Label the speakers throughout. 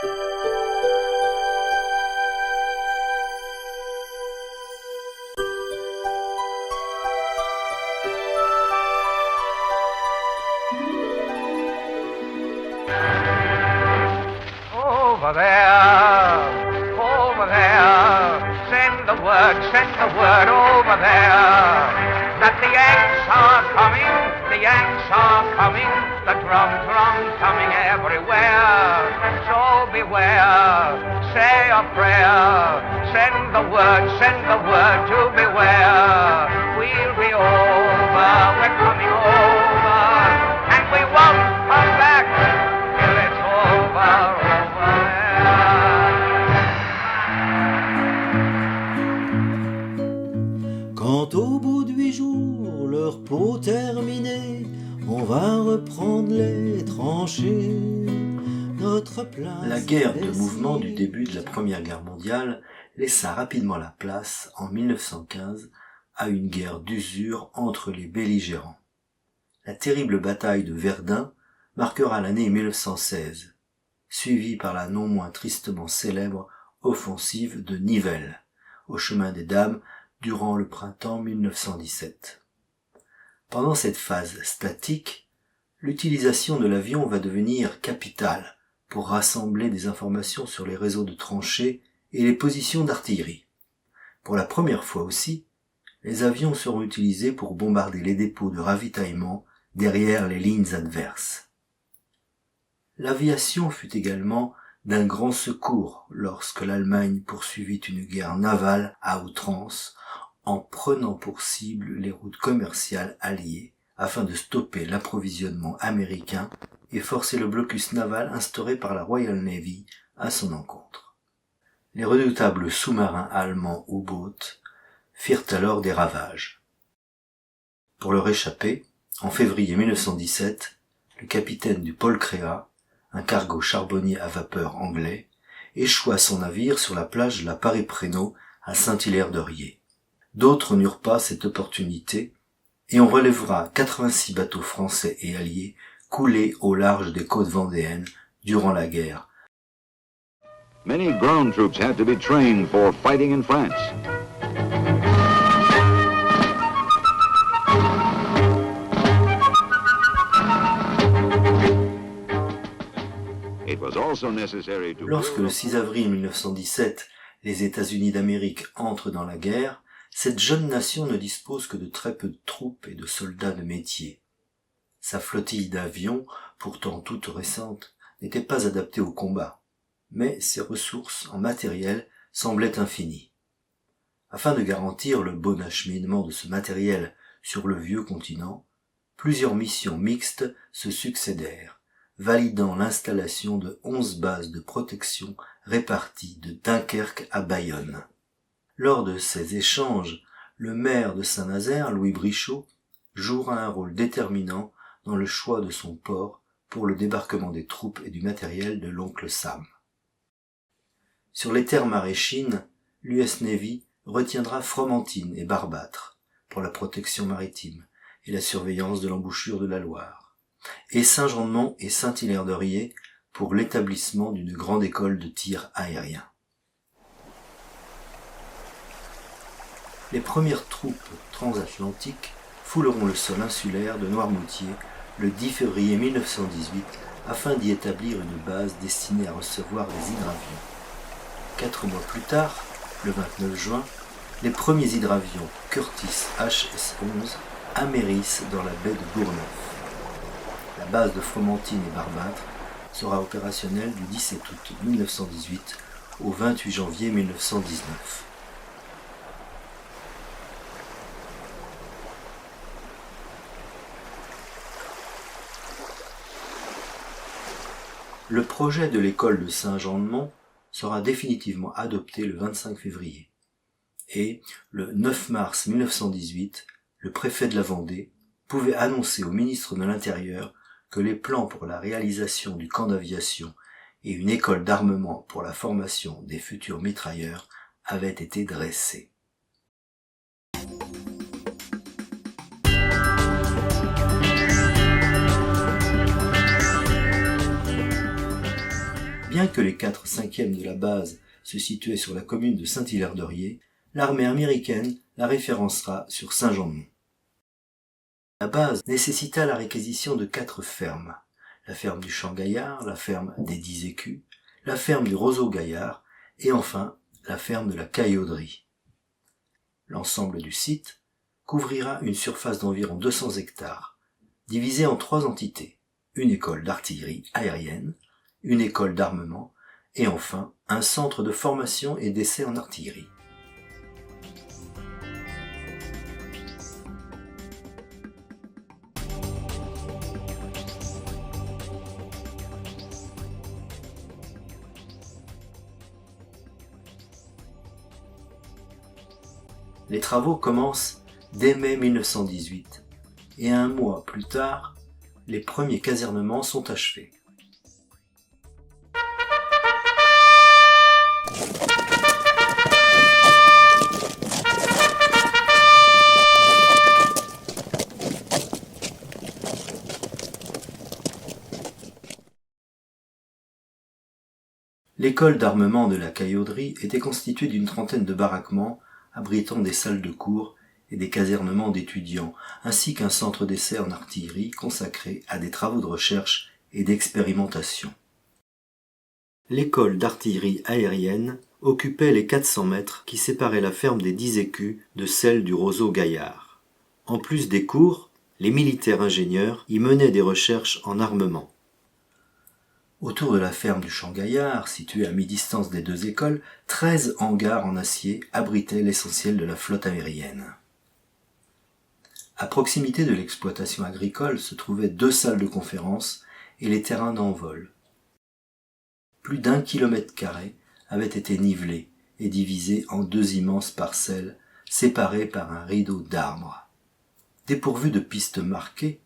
Speaker 1: Over there, send the word over there, that the Yanks are coming, the drums coming everywhere, so beware, say a prayer, send the word to beware, we'll be over, we're coming over, and we won't come back till it's over.
Speaker 2: Quand au bout de 8 jours, leur peau terminée, on va reprendre les tranchées. Notre place. La guerre de mouvement du début de la Première Guerre mondiale laissa rapidement la place, en 1915, à une guerre d'usure entre les belligérants. La terrible bataille de Verdun marquera l'année 1916, suivie par la non moins tristement célèbre offensive de Nivelles, au chemin des Dames, durant le printemps 1917. Pendant cette phase statique, l'utilisation de l'avion va devenir capitale pour rassembler des informations sur les réseaux de tranchées et les positions d'artillerie. Pour la première fois aussi, les avions seront utilisés pour bombarder les dépôts de ravitaillement derrière les lignes adverses. L'aviation fut également d'un grand secours lorsque l'Allemagne poursuivit une guerre navale à outrance en prenant pour cible les routes commerciales alliées afin de stopper l'approvisionnement américain et forcer le blocus naval instauré par la Royal Navy à son encontre. Les redoutables sous-marins allemands U-boats firent alors des ravages. Pour leur échapper, en février 1917, le capitaine du Polkrea, un cargo charbonnier à vapeur anglais, échoua son navire sur la plage de la Paris-Prénaud à Saint-Hilaire-de-Riez. D'autres n'eurent pas cette opportunité, et on relèvera 86 bateaux français et alliés coulés au large des côtes vendéennes durant la guerre.
Speaker 3: Many ground troops had to be trained for fighting in France.
Speaker 2: Lorsque le 6 avril 1917, les États-Unis d'Amérique entrent dans la guerre, cette jeune nation ne dispose que de très peu de troupes et de soldats de métier. Sa flottille d'avions, pourtant toute récente, n'était pas adaptée au combat, mais ses ressources en matériel semblaient infinies. Afin de garantir le bon acheminement de ce matériel sur le vieux continent, plusieurs missions mixtes se succédèrent, validant l'installation de 11 bases de protection réparties de Dunkerque à Bayonne. Lors de ces échanges, le maire de Saint-Nazaire, Louis Brichot, jouera un rôle déterminant dans le choix de son port pour le débarquement des troupes et du matériel de l'oncle Sam. Sur les terres maréchines, l'US Navy retiendra Fromentine et Barbâtre pour la protection maritime et la surveillance de l'embouchure de la Loire, et Saint-Jean-de-Mont et Saint-Hilaire-de-Riez pour l'établissement d'une grande école de tir aérien. Les premières troupes transatlantiques fouleront le sol insulaire de Noirmoutier le 10 février 1918 afin d'y établir une base destinée à recevoir les hydravions. 4 mois plus tard, le 29 juin, les premiers hydravions Curtiss HS-11 amérissent dans la baie de Bourgneuf. La base de Fromentine et Barbâtre sera opérationnelle du 17 août 1918 au 28 janvier 1919. Le projet de l'école de Saint-Jean-de-Mont sera définitivement adopté le 25 février. Et, le 9 mars 1918, le préfet de la Vendée pouvait annoncer au ministre de l'Intérieur que les plans pour la réalisation du camp d'aviation et une école d'armement pour la formation des futurs mitrailleurs avaient été dressés. Bien que les 4/5e de la base se situaient sur la commune de Saint-Hilaire-d'Orier, l'armée américaine la référencera sur Saint-Jean-de-Mont. La base nécessita la réquisition de 4 fermes. La ferme du Champ-Gaillard, la ferme des 10 Écus, la ferme du Roseau-Gaillard et enfin la ferme de la Caillauderie. L'ensemble du site couvrira une surface d'environ 200 hectares, divisée en 3 entités, une école d'artillerie aérienne, une école d'armement et enfin un centre de formation et d'essai en artillerie. Les travaux commencent dès mai 1918 et un mois plus tard, les premiers casernements sont achevés. L'école d'armement de la Caillauderie était constituée d'une trentaine de baraquements abritant des salles de cours et des casernements d'étudiants, ainsi qu'un centre d'essai en artillerie consacré à des travaux de recherche et d'expérimentation. L'école d'artillerie aérienne occupait les 400 mètres qui séparaient la ferme des 10 Écus de celle du Roseau-Gaillard. En plus des cours, les militaires ingénieurs y menaient des recherches en armement. Autour de la ferme du Champ-Gaillard, située à mi-distance des 2 écoles, 13 hangars en acier abritaient l'essentiel de la flotte aérienne. À proximité de l'exploitation agricole se trouvaient 2 salles de conférence et les terrains d'envol. Plus d'1 km² avaient été nivelés et divisés en 2 immenses parcelles séparées par un rideau d'arbres. Dépourvues de pistes marquées,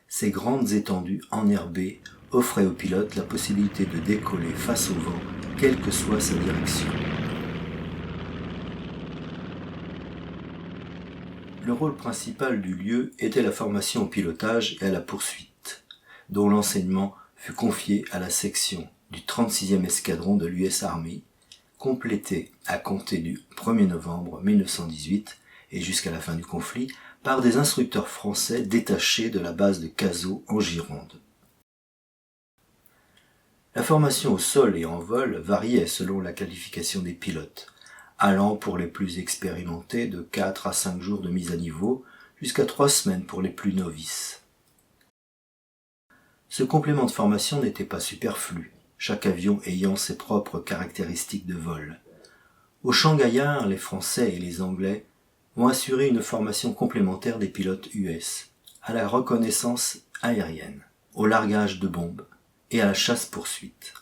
Speaker 2: ces grandes étendues enherbées offrait aux pilotes la possibilité de décoller face au vent, quelle que soit sa direction. Le rôle principal du lieu était la formation au pilotage et à la poursuite, dont l'enseignement fut confié à la section du 36e escadron de l'US Army, complété à compter du 1er novembre 1918 et jusqu'à la fin du conflit par des instructeurs français détachés de la base de Cazaux en Gironde. La formation au sol et en vol variait selon la qualification des pilotes, allant pour les plus expérimentés de 4 à 5 jours de mise à niveau jusqu'à 3 semaines pour les plus novices. Ce complément de formation n'était pas superflu, chaque avion ayant ses propres caractéristiques de vol. Au Champ-Gaillard, les Français et les Anglais vont assurer une formation complémentaire des pilotes US, à la reconnaissance aérienne, au largage de bombes, et à la chasse-poursuite.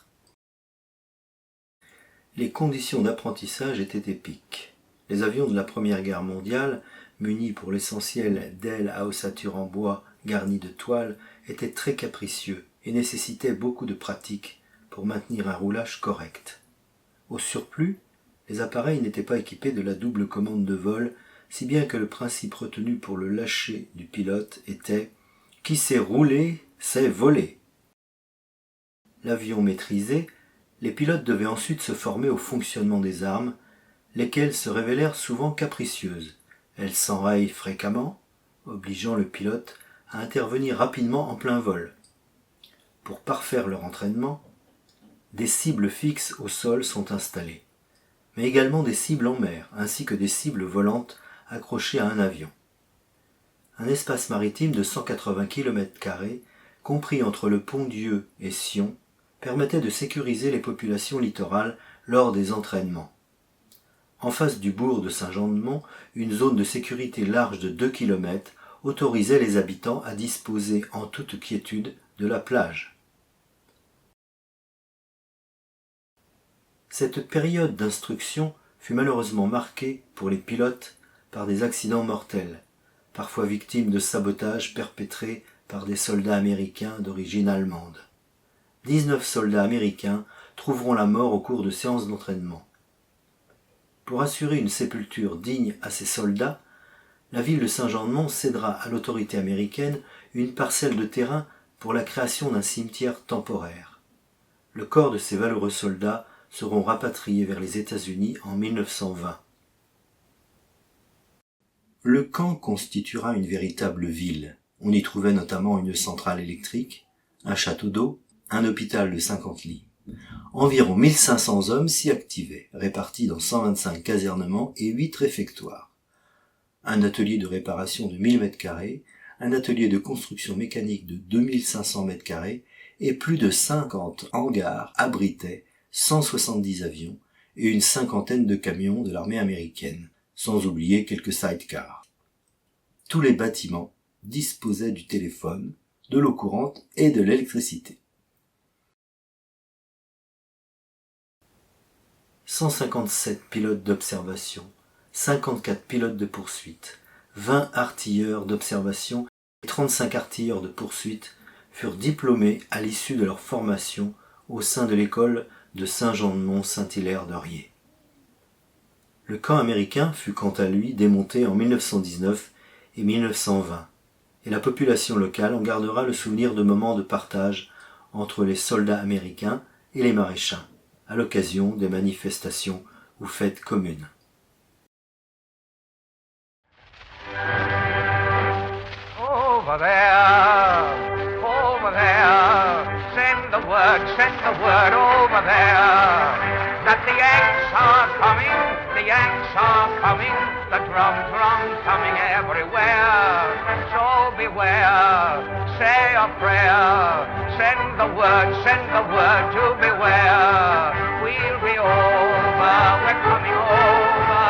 Speaker 2: Les conditions d'apprentissage étaient épiques. Les avions de la Première Guerre mondiale, munis pour l'essentiel d'ailes à ossature en bois garnies de toile, étaient très capricieux et nécessitaient beaucoup de pratique pour maintenir un roulage correct. Au surplus, les appareils n'étaient pas équipés de la double commande de vol, si bien que le principe retenu pour le lâcher du pilote était « qui sait rouler, sait voler ». L'avion maîtrisé, les pilotes devaient ensuite se former au fonctionnement des armes, lesquelles se révélèrent souvent capricieuses. Elles s'enrayent fréquemment, obligeant le pilote à intervenir rapidement en plein vol. Pour parfaire leur entraînement, des cibles fixes au sol sont installées, mais également des cibles en mer, ainsi que des cibles volantes accrochées à un avion. Un espace maritime de 180 km², compris entre le Pont-Dieu et Sion, permettait de sécuriser les populations littorales lors des entraînements. En face du bourg de Saint-Jean-de-Mont, une zone de sécurité large de 2 km autorisait les habitants à disposer en toute quiétude de la plage. Cette période d'instruction fut malheureusement marquée pour les pilotes par des accidents mortels, parfois victimes de sabotages perpétrés par des soldats américains d'origine allemande. 19 soldats américains trouveront la mort au cours de séances d'entraînement. Pour assurer une sépulture digne à ces soldats, la ville de Saint-Jean-de-Mont cédera à l'autorité américaine une parcelle de terrain pour la création d'un cimetière temporaire. Le corps de ces valeureux soldats seront rapatriés vers les États-Unis en 1920. Le camp constituera une véritable ville. On y trouvait notamment une centrale électrique, un château d'eau, un hôpital de 50 lits. Environ 1500 hommes s'y activaient, répartis dans 125 casernements et 8 réfectoires. Un atelier de réparation de 1000 m², un atelier de construction mécanique de 2500 m² et plus de 50 hangars abritaient 170 avions et une cinquantaine de camions de l'armée américaine, sans oublier quelques sidecars. Tous les bâtiments disposaient du téléphone, de l'eau courante et de l'électricité. 157 pilotes d'observation, 54 pilotes de poursuite, 20 artilleurs d'observation et 35 artilleurs de poursuite furent diplômés à l'issue de leur formation au sein de l'école de Saint-Jean-de-Mont-Saint-Hilaire-d'Orier. Le camp américain fut quant à lui démonté en 1919 et 1920, et la population locale en gardera le souvenir de moments de partage entre les soldats américains et les maréchals, à l'occasion des manifestations ou fêtes communes.
Speaker 1: Over there, send the word over there, that the Yanks are coming, the drums coming everywhere, so beware, say a prayer, send the word to beware, we'll be over, we're coming over,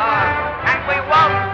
Speaker 1: and we won't